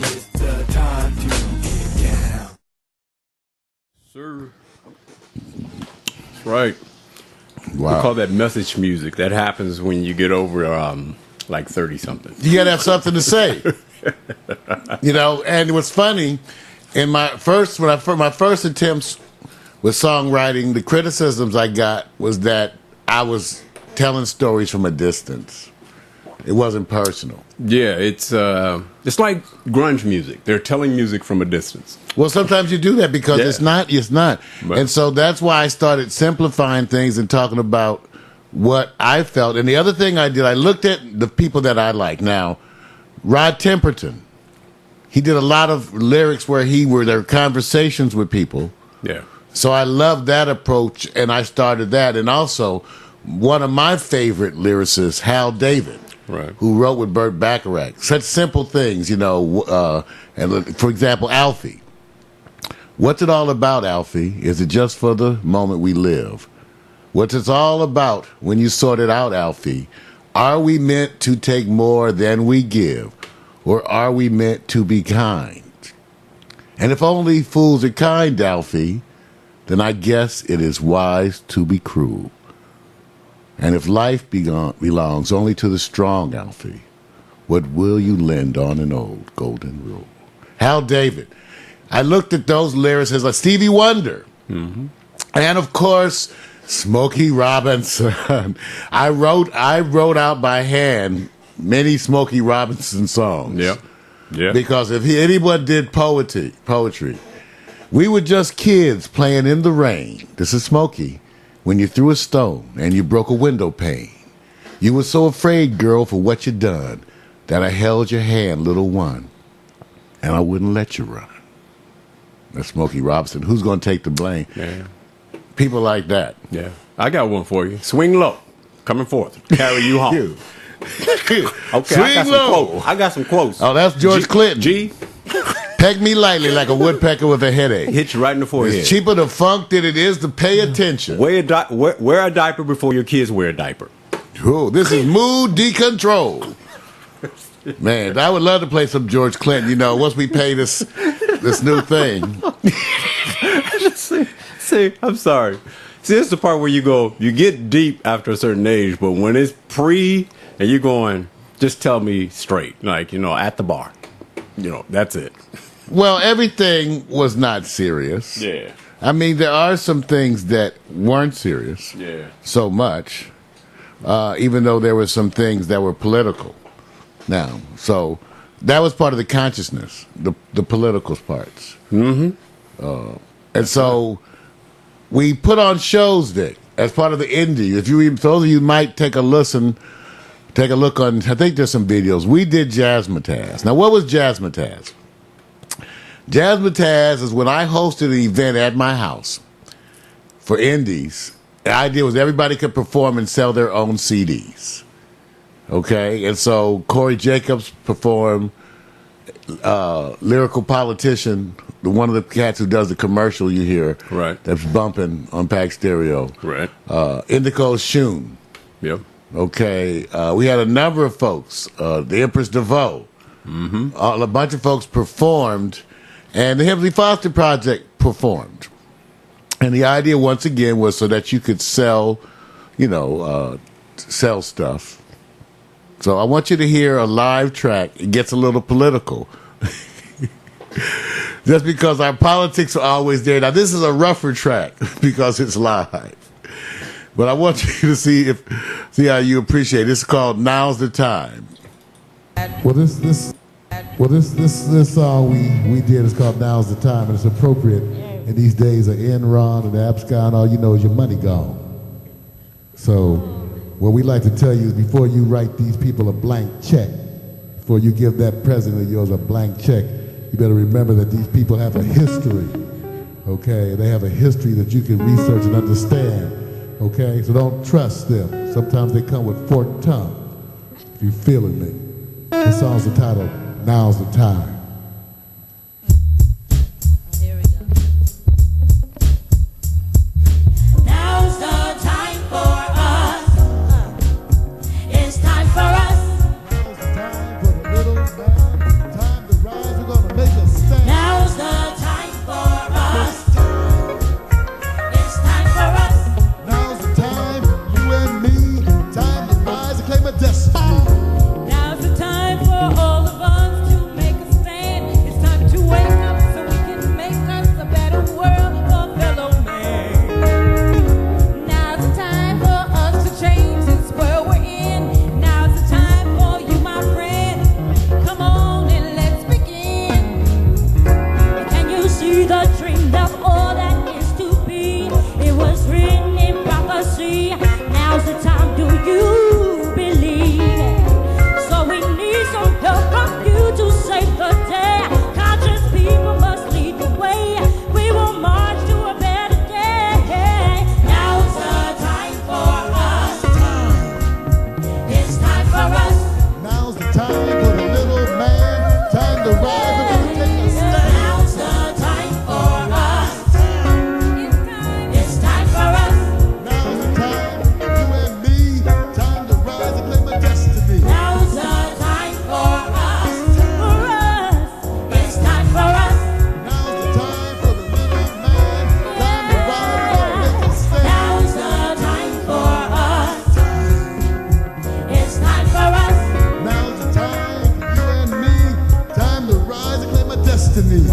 It's the time to get down. Sir. That's right. Wow. We call that message music. That happens when you get over like 30 something. You gotta have something to say. And what's funny, in my first attempts with songwriting, the criticisms I got was that I was telling stories from a distance. It wasn't personal. Yeah, it's like grunge music. They're telling music from a distance. Well, sometimes you do that because it's not. Right. And so that's why I started simplifying things and talking about what I felt. And the other thing I did, I looked at the people that I like. Now, Rod Temperton, he did a lot of lyrics where there were conversations with people. Yeah. So I loved that approach, and I started that. And also, one of my favorite lyricists, Hal David, right, who wrote with Burt Bacharach. Such simple things, and for example, Alfie. What's it all about, Alfie? Is it just for the moment we live? What's it all about when you sort it out, Alfie? Are we meant to take more than we give, or are we meant to be kind? And if only fools are kind, Alfie, then I guess it is wise to be cruel. And if life belongs only to the strong, Alfie, what will you lend on an old golden rule? Hal David. I looked at those lyricists like Stevie Wonder. Mm-hmm. And, of course, Smokey Robinson. I wrote out by hand many Smokey Robinson songs. Yeah. Yeah. Because if anyone did poetry, we were just kids playing in the rain. This is Smokey. When you threw a stone and you broke a window pane. You were so afraid, girl, for what you done, that I held your hand, little one, and I wouldn't let you run. That's Smokey Robinson. Who's going to take the blame? Yeah. People like that. Yeah. I got one for you. Swing low. Coming forth. Carry you home. Okay, Swing low. I got some quotes. Oh, that's George Clinton. G. Peg me lightly like a woodpecker with a headache. Hit you right in the forehead. It's cheaper to funk than it is to pay attention. Wear a diaper before your kids wear a diaper. Oh, this is mood decontrol. Man, I would love to play some George Clinton, once we pay this new thing. See, I'm sorry. See, this is the part where you get deep after a certain age, but when it's pre and you're going, just tell me straight, at the bar. That's it. Well, everything was not serious. Yeah. I mean, there are some things that weren't serious. Yeah. So much, even though there were some things that were political. Now, so that was part of the consciousness, the political parts. Mm-hmm. And so we put on shows, Dick, as part of the indie. Those of you might take a look on, I think there's some videos. We did Jazzmatazz. Now, what was Jazzmatazz? Jazzmatazz is when I hosted an event at my house for indies. The idea was everybody could perform and sell their own CDs. Okay? And so Corey Jacobs performed, Lyrical Politician, one of the cats who does the commercial you hear. Right. That's bumping on Pack Stereo. Right. Indigo Shun. Yep. Okay. We had a number of folks. The Empress DeVoe. Mm-hmm. A bunch of folks performed, and the Heavenly Foster Project performed. And the idea, once again, was so that you could sell, sell stuff. So I want you to hear a live track. It gets a little political. Just because our politics are always there. Now, this is a rougher track because it's live. But I want you to see how you appreciate it. This is called Now's the Time. Well, this song we did is called Now's the Time, and it's appropriate in these days of Enron and Abscon. All you know is your money gone. So what we like to tell you is before you write these people a blank check, before you give that president of yours a blank check, you better remember that these people have a history, okay? They have a history that you can research and understand, okay? So don't trust them. Sometimes they come with forked tongue, if you're feeling me. This song's entitled, Now's the Time. Here we go. Now's the time for us. It's time for us. Now's the time for the little man. Time to rise. We're destiny.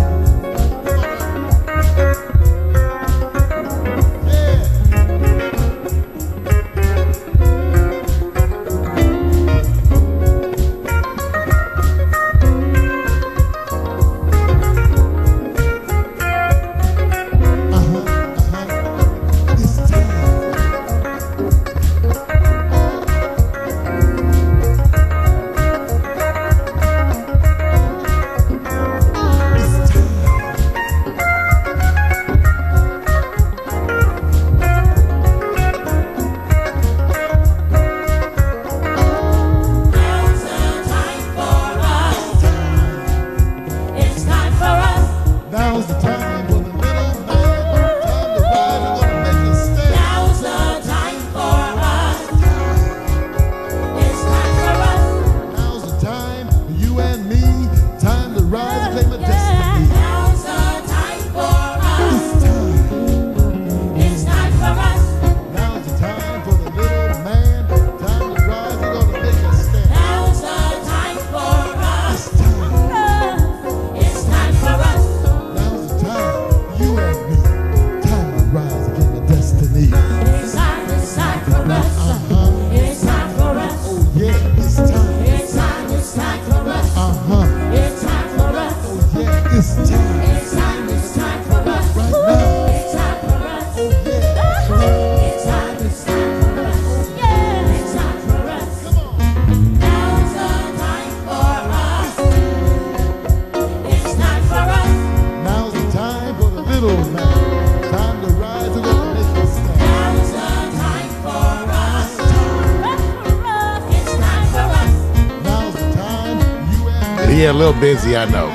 Yeah, a little busy, I know.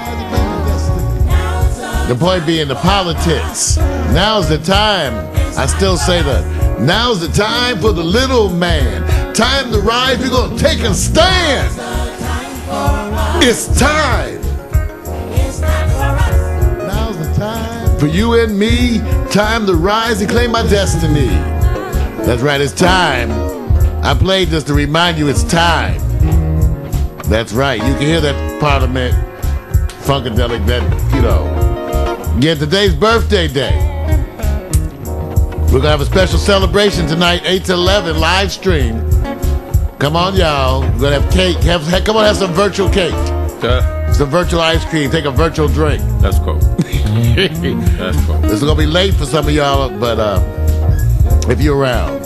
The point being the politics. Now's the time. I still say that. Now's the time for the little man. Time to rise. We're going to take a stand. It's time. Now's the time for you and me. Time to rise and claim my destiny. That's right, it's time. I played this to remind you it's time. That's right. You can hear that Parliament Funkadelic, that, you know. Again, today's birthday day. We're going to have a special celebration tonight, 8 to 11, live stream. Come on, y'all. We're going to have cake. Come on, have some virtual cake. Some virtual ice cream. Take a virtual drink. That's cool. That's cool. This is going to be late for some of y'all, but if you're around.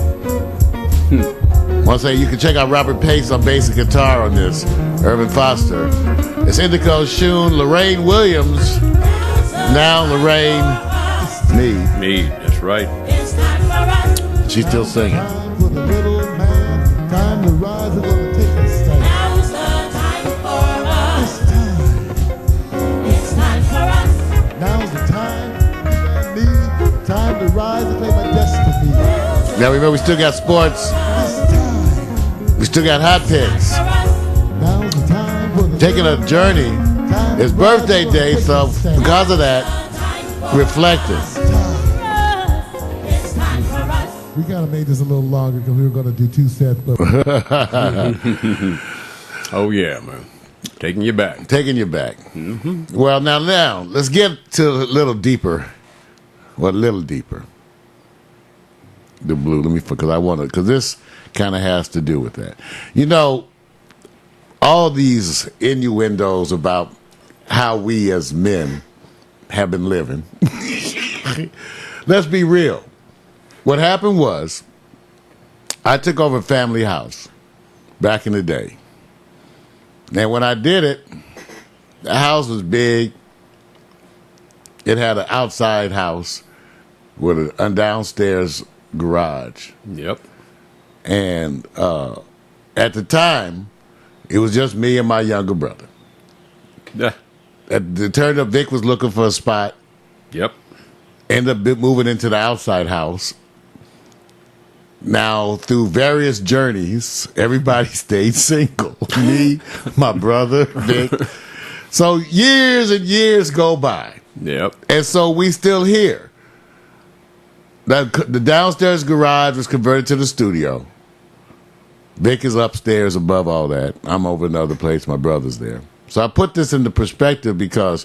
I want to say you can check out Robert Pace on bass and guitar on this. Irvin Foster. It's Indigo Shun, Lorraine Williams. Now Lorraine Me, that's right. She's still singing. Time for the little man. Time to rise. We're gonna take a stand. Now's the time for us. It's time. It's time for us. Now's the time. You and me. Time to rise and claim my destiny. Now remember, we still got sports. It's time. We still got hot picks. Now's the time for the Taking a journey. It's birthday day, so because of that, reflecting. It's time for us. We gotta make this a little longer because we were gonna do 2 sets, but Oh, yeah, man. Taking you back. Taking you back. Mm-hmm. Well, now, let's get to a little deeper. Well, a little deeper. The blue, because this kind of has to do with that. You know, all these innuendos about how we as men have been living. Let's be real. What happened was, I took over a family house back in the day. And when I did it, the house was big. It had an outside house with a downstairs garage. Yep. And at the time, it was just me and my younger brother. Yeah. It turned up Vic was looking for a spot. Yep. Ended up moving into the outside house. Now, through various journeys, everybody stayed single. Me, my brother, Vic. So years and years go by. Yep. And so we still here. The downstairs garage was converted to the studio. Vic is upstairs above all that. I'm over another place. My brother's there. So I put this into perspective because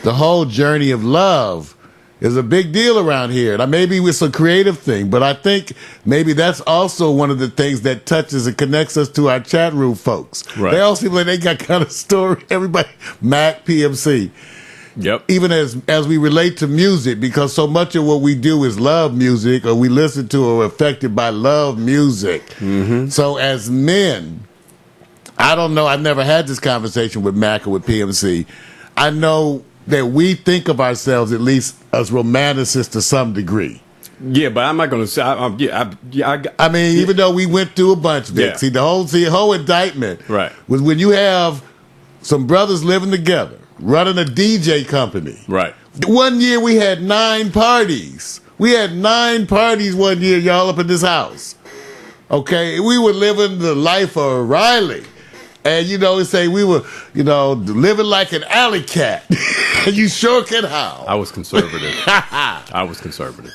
the whole journey of love is a big deal around here. Now, maybe it's a creative thing, but I think maybe that's also one of the things that touches and connects us to our chat room folks. Right. They all seem like they got kind of story. Everybody, Mac, PMC. Yep. Even as we relate to music, because so much of what we do is love music, or we listen to or affected by love music. Mm-hmm. So as men, I don't know, I've never had this conversation with Mac or with PMC. I know that we think of ourselves, at least as romanticists to some degree. Yeah, but I'm not going to say. I mean, even though we went through a bunch of it, Yeah. see, the whole indictment Right. was when you have some brothers living together, running a DJ company. Right. One year we had 9 parties. We had 9 parties one year, y'all, up in this house. Okay, we were living the life of Riley. And, say we were, living like an alley cat. You sure can howl. I was conservative. I was conservative.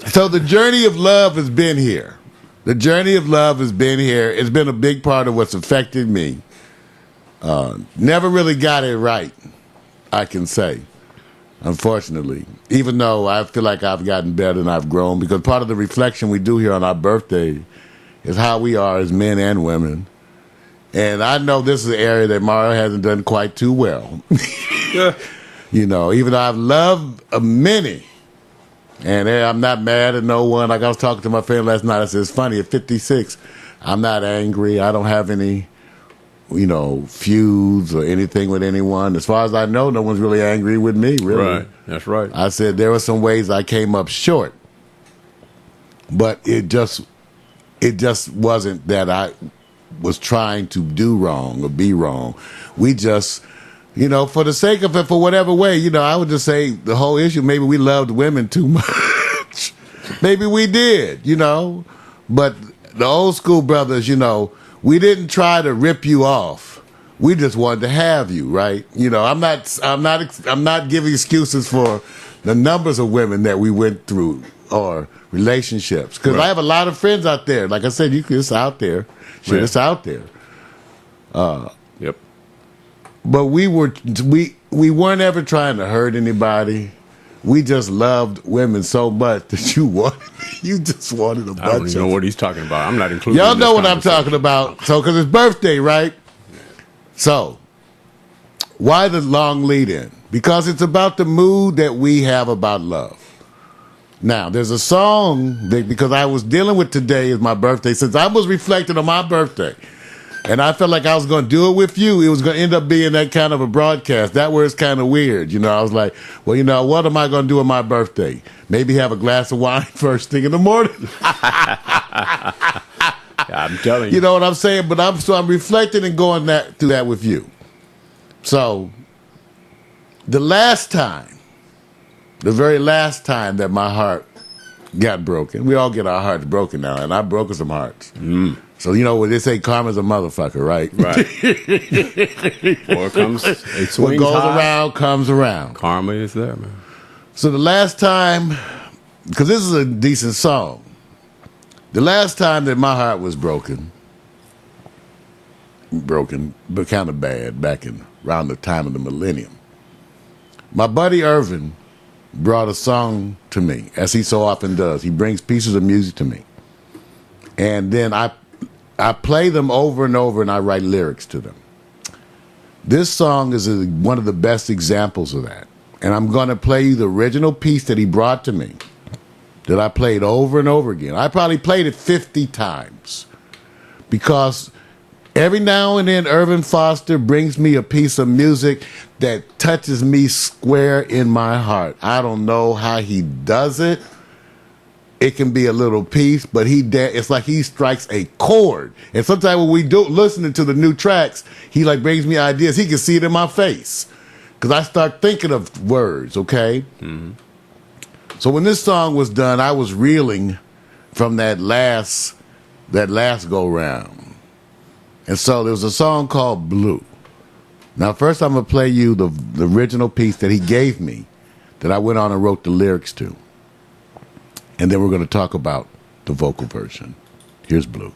So the journey of love has been here. The journey of love has been here. It's been a big part of what's affected me. Never really got it right, I can say, unfortunately. Even though I feel like I've gotten better and I've grown, because part of the reflection we do here on our birthday is how we are as men and women. And I know this is an area that Mario hasn't done quite too well. Yeah. Even though I've loved many, and I'm not mad at no one. Like I was talking to my friend last night, I said, it's funny, at 56, I'm not angry. I don't have any, feuds or anything with anyone. As far as I know, no one's really angry with me, really. Right. That's right. I said there were some ways I came up short, but it just wasn't that I was trying to do wrong or be wrong. We just, for the sake of it, for whatever way, I would just say the whole issue, maybe we loved women too much. Maybe we did, but the old school brothers, we didn't try to rip you off. We just wanted to have you, right? I'm not giving excuses for the numbers of women that we went through or relationships, because Right. I have a lot of friends out there. Like I said, it's out there. Shit, Yeah. it's out there. Yep. But we weren't ever trying to hurt anybody. We just loved women so much that you just wanted a I don't bunch even know of. what he's talking about. I'm not included. Y'all in this know what I'm conversation. talking about. So, because it's birthday, right? So, why the long lead in? Because it's about the mood that we have about love. Now, there's a song that, because I was dealing with today is my birthday, since I was reflecting on my birthday, and I felt like I was going to do it with you, it was going to end up being that kind of a broadcast. That was kind of weird. I was like, well, what am I going to do on my birthday? Maybe have a glass of wine first thing in the morning. I'm telling you. You know what I'm saying? But I'm reflecting and going through that with you. So, the very last time that my heart got broken, we all get our hearts broken now, and I've broken some hearts. So, when they say karma's a motherfucker, right? Right. Or comes, it What swings goes high. around comes around. Karma is there, man. So the last time, because this is a decent song, the last time that my heart was broken, but kind of bad, back around the time of the millennium, my buddy Irvin brought a song to me, as he so often does. He brings pieces of music to me. And then I play them over and over, and I write lyrics to them. This song is one of the best examples of that. And I'm going to play you the original piece that he brought to me, that I played over and over again. I probably played it 50 times, because every now and then Irvin Foster brings me a piece of music that touches me square in my heart. I don't know how he does it. It can be a little piece, but it's like he strikes a chord. And sometimes when we do listening to the new tracks, he brings me ideas. He can see it in my face, because I start thinking of words, okay? Mm-hmm. So when this song was done, I was reeling from that last go-round. And so there was a song called Blue. Now, first I'm going to play you the original piece that he gave me, that I went on and wrote the lyrics to. And then we're going to talk about the vocal version. Here's Blue.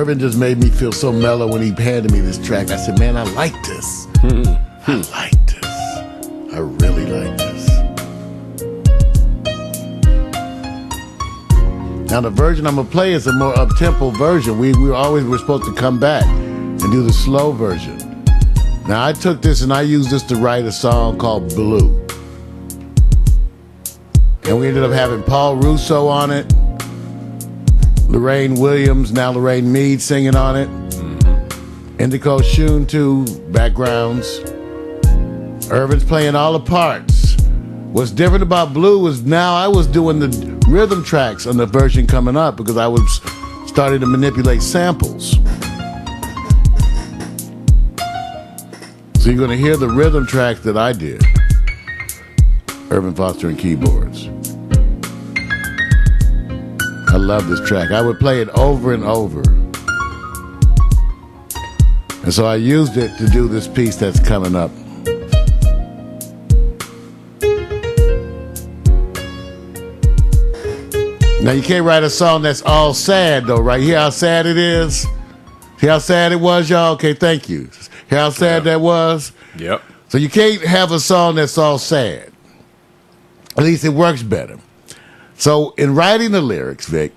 Irvin just made me feel so mellow when he handed me this track. I said, man, I like this. I like this. I really like this. Now the version I'm gonna play is a more up-tempo version. We were supposed to come back and do the slow version. Now I took this and I used this to write a song called Blue. And we ended up having Paul Russo on it, Lorraine Williams, now Lorraine Mead singing on it, Indigo Shun too, backgrounds. Irvin's playing all the parts. What's different about Blue was now I was doing the rhythm tracks on the version coming up because I was starting to manipulate samples. So you're gonna hear the rhythm tracks that I did. Irvin Foster and keyboards. I love this track. I would play it over and over. And so I used it to do this piece that's coming up. Now you can't write a song that's all sad though, right? Hear how sad it is? Hear how sad it was, y'all? Okay, thank you. Hear how sad that was? Yep. So you can't have a song that's all sad. At least it works better. So in writing the lyrics, Vic,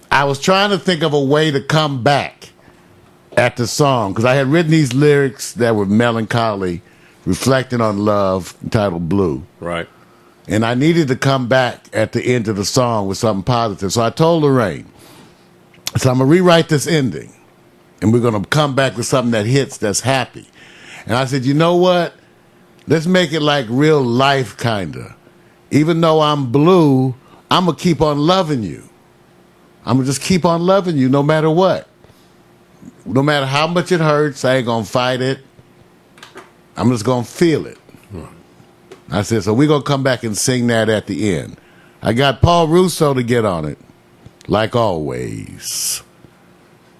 I was trying to think of a way to come back at the song because I had written these lyrics that were melancholy, reflecting on love, entitled Blue. Right. And I needed to come back at the end of the song with something positive. So I told Lorraine, so I'm going to rewrite this ending and we're going to come back with something that hits, that's happy. And I said, you know what? Let's make it like real life, kind of. Even though I'm blue, I'm going to keep on loving you. I'm going to just keep on loving you no matter what. No matter how much it hurts, I ain't going to fight it. I'm just going to feel it. I said, so we're going to come back and sing that at the end. I got Paul Russo to get on it, like always.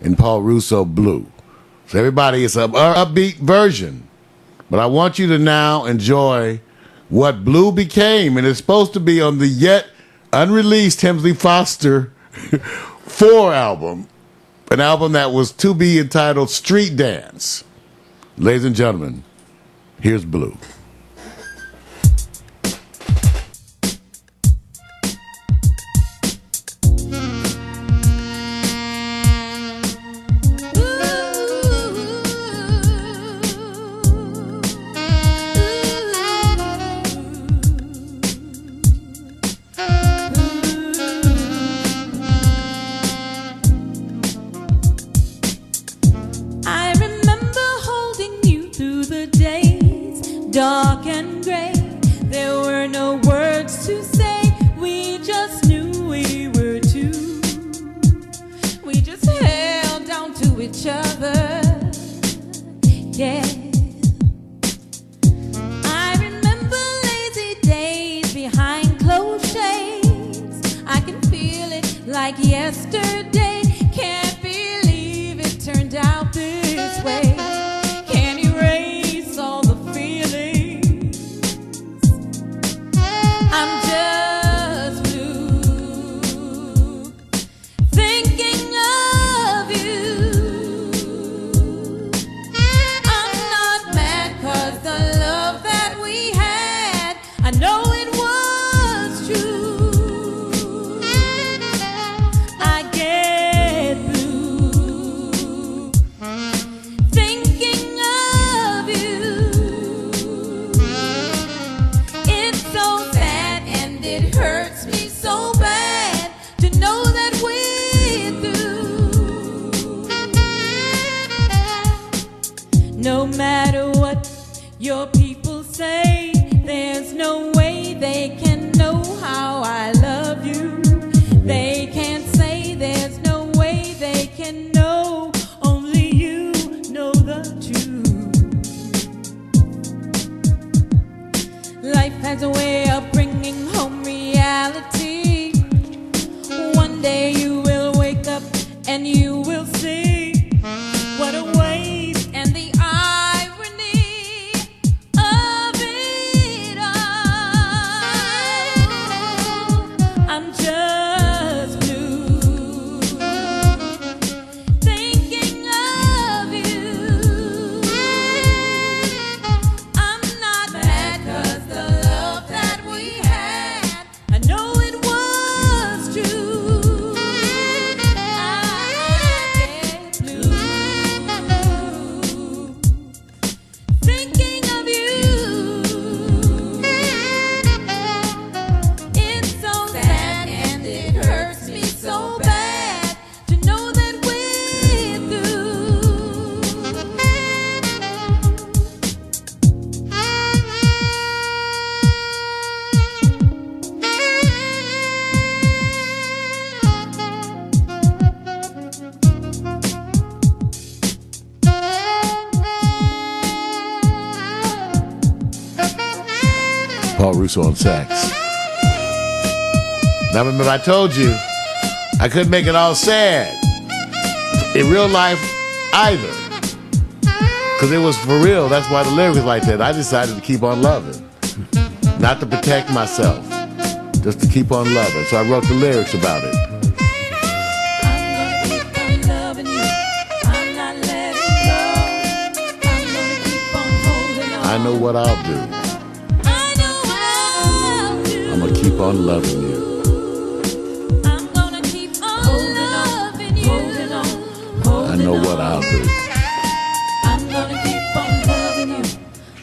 And Paul Russo Blue. So everybody, it's an upbeat version. But I want you to now enjoy what Blue became, and it's supposed to be on the yet unreleased Hemsley Foster 4 album, an album that was to be entitled Street Dance. Ladies and gentlemen, here's Blue. Dark and gray, there were no words to say. We just knew we were two. We just held on to each other. Yeah. I remember lazy days behind closed shades. I can feel it like yesterday. Can't believe it turned out this way. Can't erase all the I'm just blue, thinking of you. I'm not mad 'cause the love that we had, I know it was true. I get blue, thinking of you. It's so sad and it hurts me so bad to know that we're through. No matter what your people say, there's no way they can know how I love you. They can't say there's no way they can know. Only you know the truth. Life has a way of bringing home reality. One day you will wake up and you will see what a waste and the irony of it all. Paul Russo on sax. Now remember, I told you I couldn't make it all sad in real life either, because it was for real. That's why the lyric was like that. I decided to keep on loving, not to protect myself, just to keep on loving. So I wrote the lyrics about it. I know what I'll do. I'm gonna keep on loving you. I know what I'll do. I'm gonna keep on loving you.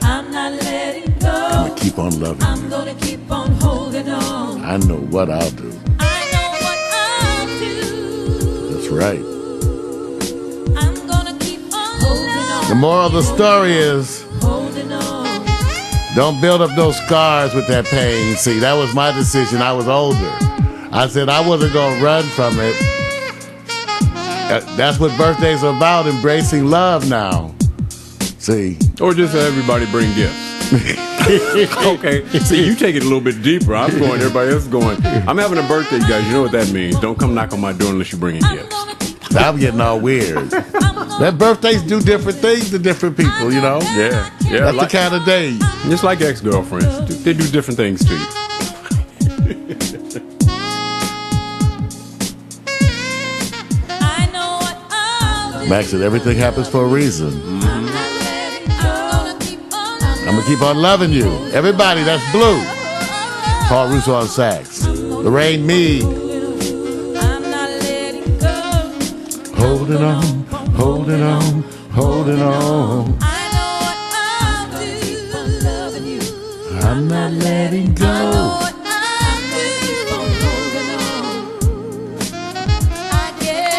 I'm not letting go. I'm gonna keep on loving you. I'm gonna keep on holding on. I know what I'll do. I know what I'll do. That's right. I'm gonna keep on holding on. The moral of the story is, Holding on. don't build up those scars with that pain. See, that was my decision. I was older. I said I wasn't going to run from it. That's what birthdays are about, embracing love now. See? Or just have everybody bring gifts. Okay. See, you take it a little bit deeper. I'm going, everybody else is going. I'm having a birthday, guys. You know what that means. Don't come knock on my door unless you bring in gifts. I'm getting all weird. That birthdays do different things to different people, you know? Yeah. Yeah. That's Like, the kind of day. just like ex-girlfriends. They do different things to you. I know what I'll do. Max said everything happens for a reason. I'm not letting go. I'm going to keep on loving you. Everybody, that's Blue. Paul Russo on sax. Lorraine Mead. I'm not letting go. Holding on, holding on, holding on. I know what I'll do. Keep on loving you. I'm not letting I know go. what I'll do. Keep on holding on. I get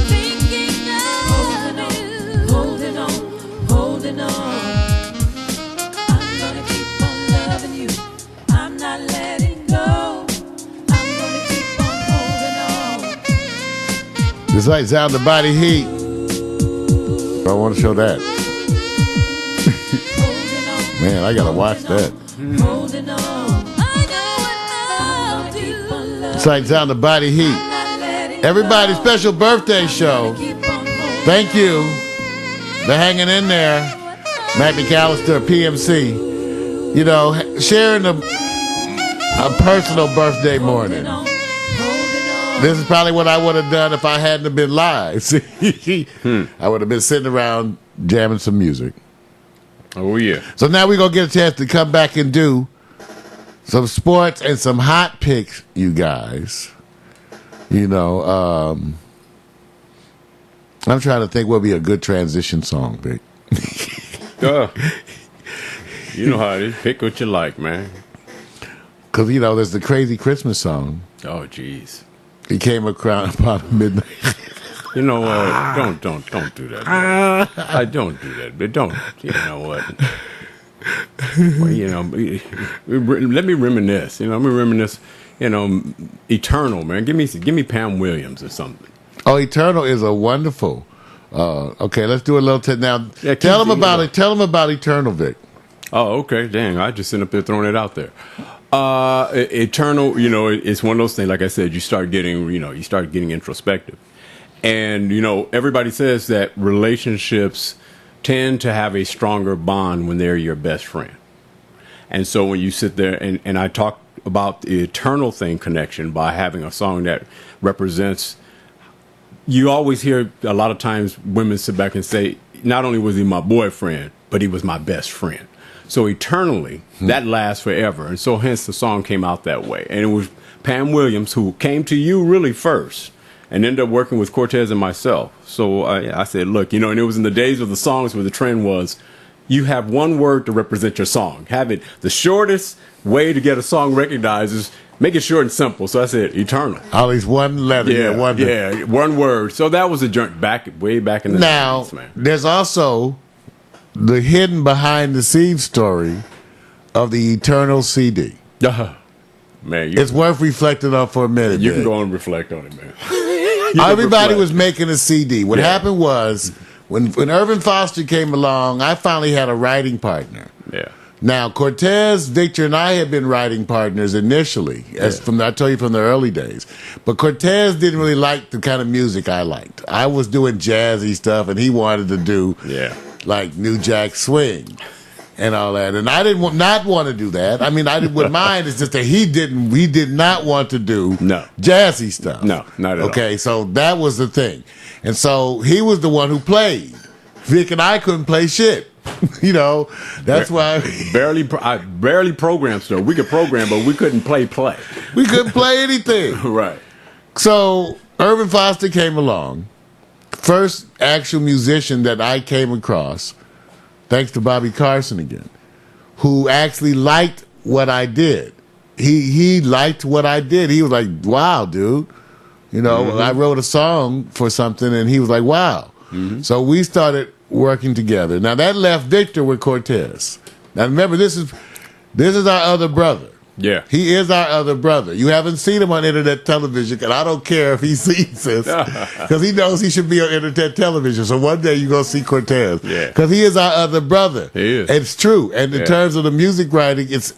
thinking of you. Holding on, holding on. I'm gonna keep on loving you. I'm not letting go. I'm gonna keep on holding on. This like Sound the Body Heat. I want to show that. Holding on. Man, I got to watch that. Holding on. I know what I'll do. It's like Sound the Body Heat. Not letting Everybody, go. special birthday show. Keep on holding Thank you. They're hanging in there. Matt McAllister, PMC. You know, sharing a personal birthday morning. on. Holding on. This is probably what I would have done if I hadn't have been live. See, I would have been sitting around jamming some music. Oh, yeah. So now we're going to get a chance to come back and do some sports and some hot picks, you guys. You know, I'm trying to think what would be a good transition song, Vic. You know how it is. Pick what you like, man. Because, you know, there's the crazy Christmas song. Oh, jeez. It came across about midnight. You know what? Don't do that. I don't do that. But don't. You know what? Well, you know, let me reminisce. You know, let me reminisce. You know, Eternal, man. Give me Pam Williams or something. Oh, Eternal is a wonderful. Okay, let's do a little now. Yeah, tell them keep- about it. Tell them about Eternal, Vic. Oh, okay. Dang, I just sit up there throwing it out there. Eternal, you know, it's one of those things. Like I said, you start getting introspective, and you know, everybody says that relationships tend to have a stronger bond when they're your best friend. And so when you sit there and I talk about the eternal thing connection by having a song that represents, you always hear a lot of times women sit back and say, not only was he my boyfriend, but he was my best friend. So eternally, that lasts forever. And so hence the song came out that way. And it was Pam Williams who came to you really first and ended up working with Cortez and myself. So I said, look, you know, and it was in the days of the songs where the trend was, you have one word to represent your song. Have it, the shortest way to get a song recognized is make it short and simple. So I said, Eternal. Always one letter. Yeah, one word. So that was a joint way back in the Now, 90s, man. there's also the hidden behind the scenes story of the Eternal CD. Man, It's worth reflecting on for a minute. you can Vic. go and reflect on it, man. Everybody reflect. was making a CD. What Yeah. happened was, when Irvin Foster came along, I finally had a writing partner. Yeah. Now, Cortez, Victor, and I had been writing partners initially, I told you, from the early days. But Cortez didn't really like the kind of music I liked. I was doing jazzy stuff, and he wanted to do like New Jack Swing and all that. And I didn't not want to do that. I mean, I didn't with mine. It's just that he did not want to do jazzy stuff. No, not at all. Okay, so that was the thing. And so he was the one who played. Vic and I couldn't play shit. You know, that's why I barely programmed stuff. We could program, but we couldn't play. We couldn't play anything. Right. So Irvin Foster came along, first actual musician that I came across, thanks to Bobby Carson again, who actually liked what I did. He liked what I did. He was like, "Wow, dude." You know, I wrote a song for something, and he was like, "Wow." So we started working together. Now that left Victor with Cortez. Now remember, this is our other brother. Yeah, he is our other brother. You haven't seen him on internet television, and I don't care if he sees this, because he knows he should be on internet television. So one day you're gonna see Cortez, because he is our other brother. He is. It's true, and in terms of the music writing, it's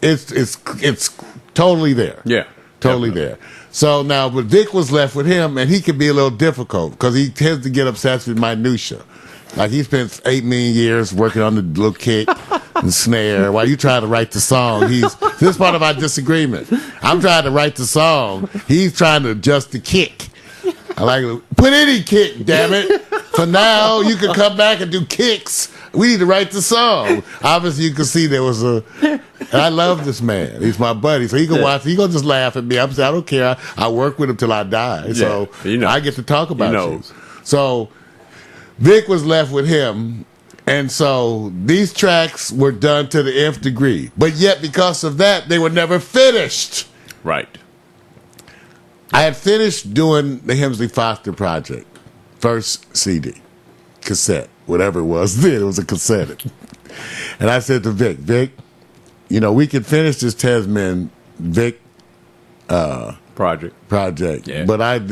totally there. Yeah, totally there. So now, but Vic was left with him, and he can be a little difficult because he tends to get obsessed with minutia. Like he spent 8 million years working on the little kick and snare while you try to write the song. This is part of our disagreement. I'm trying to write the song. He's trying to adjust the kick. I like put any kick, damn it. For now, you can come back and do kicks. We need to write the song. Obviously, you can see there was and I love this man. He's my buddy, so he can watch. He gonna just laugh at me. I don't care. I work with him till I die. So I get to talk about you. So Vic was left with him, and so these tracks were done to the nth degree. But yet, because of that, they were never finished. Right. I had finished doing the Hemsley Foster project, first CD, cassette, whatever it was. Then it was a cassette, and I said to Vic, you know, we can finish this Tasman Vic project. Yeah. But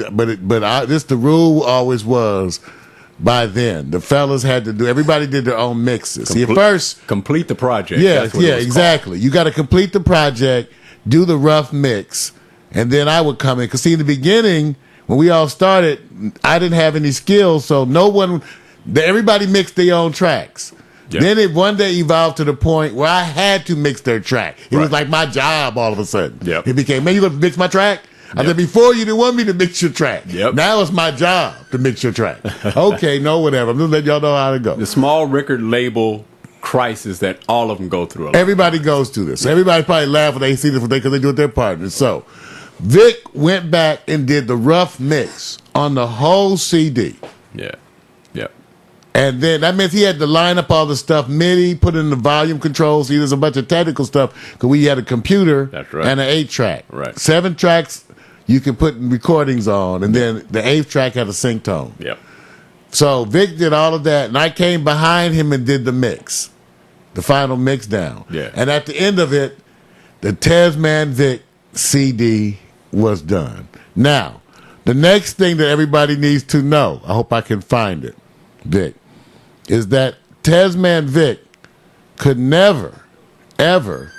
this the rule always was. By then, the fellas had to do. Everybody did their own mixes. Complete the project. Yeah, exactly. You got to complete the project, do the rough mix, and then I would come in. Because see, in the beginning, when we all started, I didn't have any skills, so everybody mixed their own tracks. Yep. Then it one day evolved to the point where I had to mix their track. It was like my job all of a sudden. Yep. It became, man, you going to mix my track? I said, before you didn't want me to mix your track. Yep. Now it's my job to mix your track. Okay, no, whatever. I'm just letting y'all know how to go. The small record label crisis that all of them go through. Everybody goes through this. Everybody probably laugh when they see this because they do it with their partners. So Vic went back and did the rough mix on the whole CD. Yeah. Yep. And then that means he had to line up all the stuff, MIDI, put in the volume controls. See, there's a bunch of technical stuff because we had a computer and an 8-track. Right. 7 tracks you can put recordings on, and then the 8th track had a sync tone. Yep. So Vic did all of that, and I came behind him and did the mix, the final mix down. Yeah. And at the end of it, the Tasman Vic CD was done. Now, the next thing that everybody needs to know, I hope I can find it, Vic, is that Tasman Vic could never, ever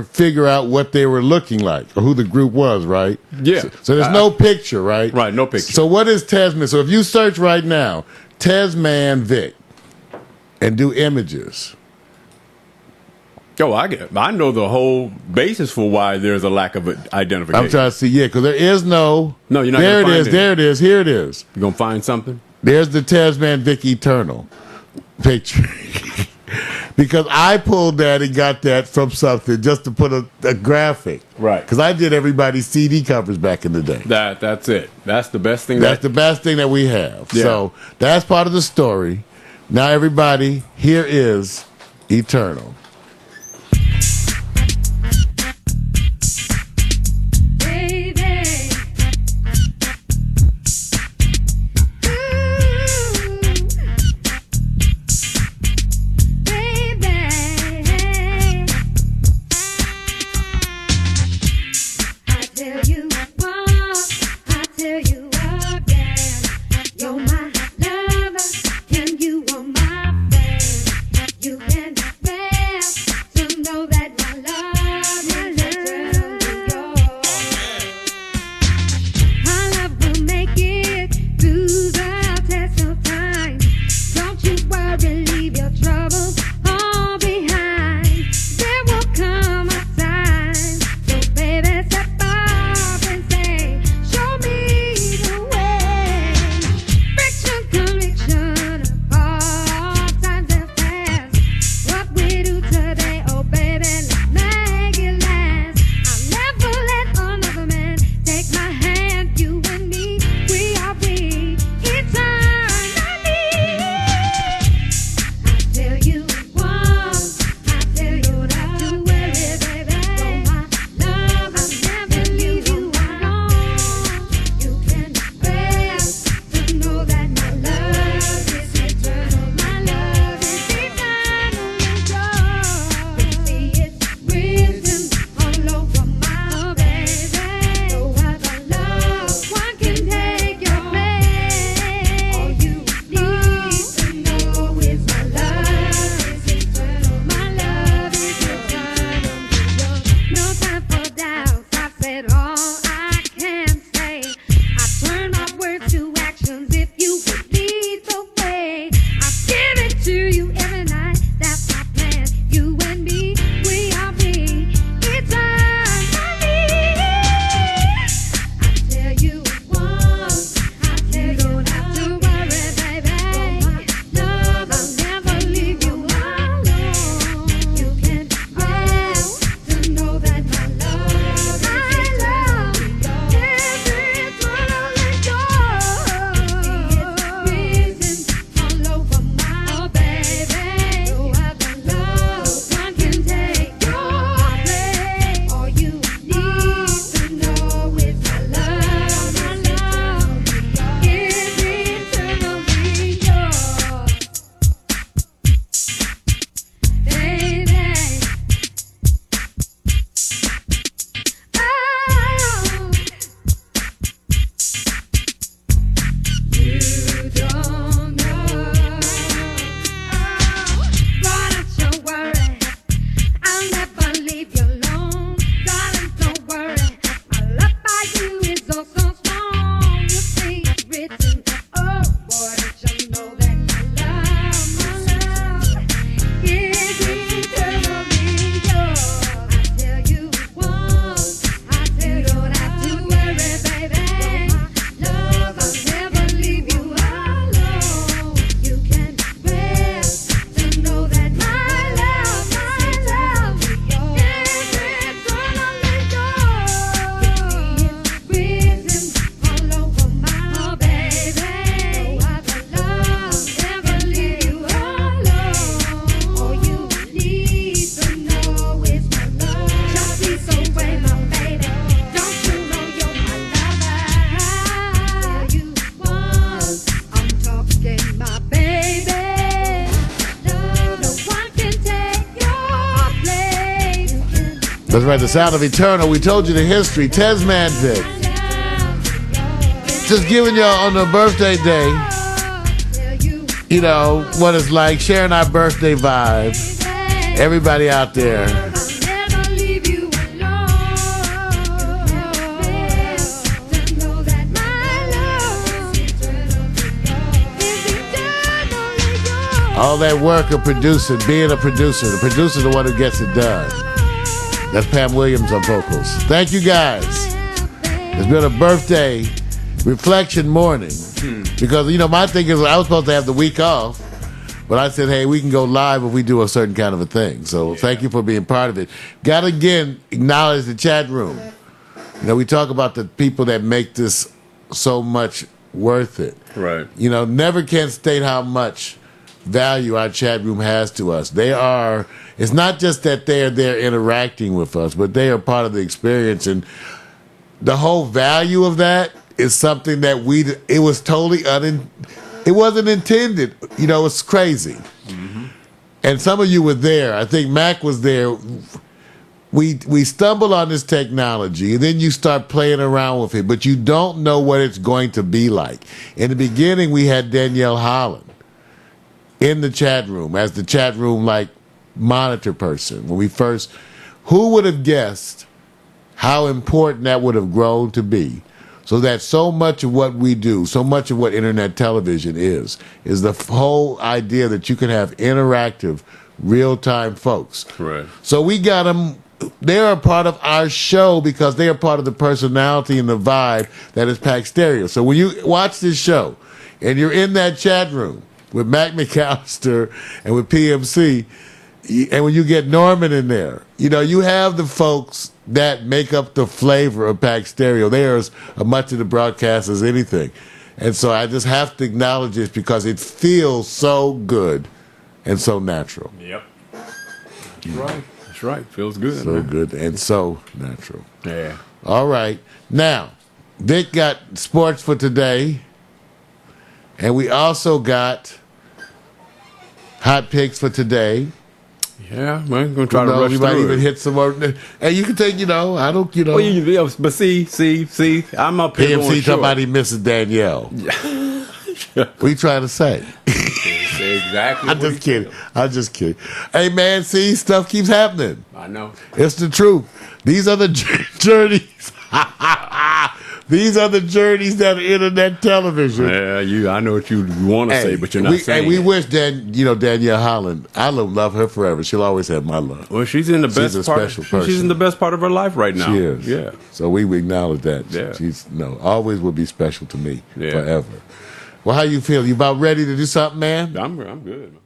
figure out what they were looking like or who the group was, right? Yeah. So there's no picture, right? Right, no picture. So what is Tasman? So if you search right now, Tasman Vic, and do images. Oh, I know the whole basis for why there's a lack of identification. I'm trying to see, because there is no. No, you're not there going to it find is. There it is. Here it is. You going to find something? There's the Tasman Vic Eternal picture. Because I pulled that and got that from something just to put a graphic. Right. Because I did everybody's CD covers back in the day. That's it. That's the best thing. That's the best thing that we have. Yeah. So that's part of the story. Now, everybody, here is Eternal. Tell you again, you're my That's right, the sound of Eternal. We told you the history. Tesmantic. Just giving y'all on the birthday day, you know, what it's like, sharing our birthday vibe. Everybody out there. All that work of producing, being a producer. The producer's the one who gets it done. That's Pam Williams on vocals. Thank you guys. It's been a birthday reflection morning. Because, you know, my thing is I was supposed to have the week off, but I said, hey, we can go live if we do a certain kind of a thing. So thank you for being part of it. Got to again acknowledge the chat room. You know, we talk about the people that make this so much worth it. Right. You know, never can state how much value our chat room has to us. They are, it's not just that they are there interacting with us, but they are part of the experience. And the whole value of that is something that it was totally it wasn't intended. You know, it's crazy. Mm-hmm. And some of you were there. I think Mac was there. We stumble on this technology, and then you start playing around with it, but you don't know what it's going to be like. In the beginning, we had Danielle Holland in the chat room as the chat room like monitor person. When we first, who would have guessed how important that would have grown to be? So that so much of what we do, so much of what internet television is the whole idea that you can have interactive, real-time folks. Right. So we got them. They're a part of our show because they are part of the personality and the vibe that is Pack Stereo. So when you watch this show and you're in that chat room with Mac McAllister and with PMC, and when you get Norman in there, you know, you have the folks that make up the flavor of Pack Stereo. They are as much of the broadcast as anything. And so I just have to acknowledge this because it feels so good and so natural. Yep. That's right. That's right. Feels good. So good and so natural. Yeah. All right. Now, Vic got sports for today. And we also got hot picks for today. Yeah, man, gonna try to rush we might through even it. hit some more. Hey, you can take, I don't, Oh, yeah, but see, I'm up here going PMC short. somebody misses Danielle. What you trying to say? Say exactly. I'm just kidding. I'm just kidding. Hey, man, see, stuff keeps happening. I know. It's the truth. These are the journeys. These are the journeys that are internet television. Yeah, I know what you want to say, but you're not saying. And we it. wish Danielle Holland. I love her forever. She'll always have my love. Well, she's in the best a part. special person. She's in the best part of her life right now. She is. Yeah. So we acknowledge that. Yeah. She's always will be special to me forever. Well, how you feel? You about ready to do something, man? I'm good, man.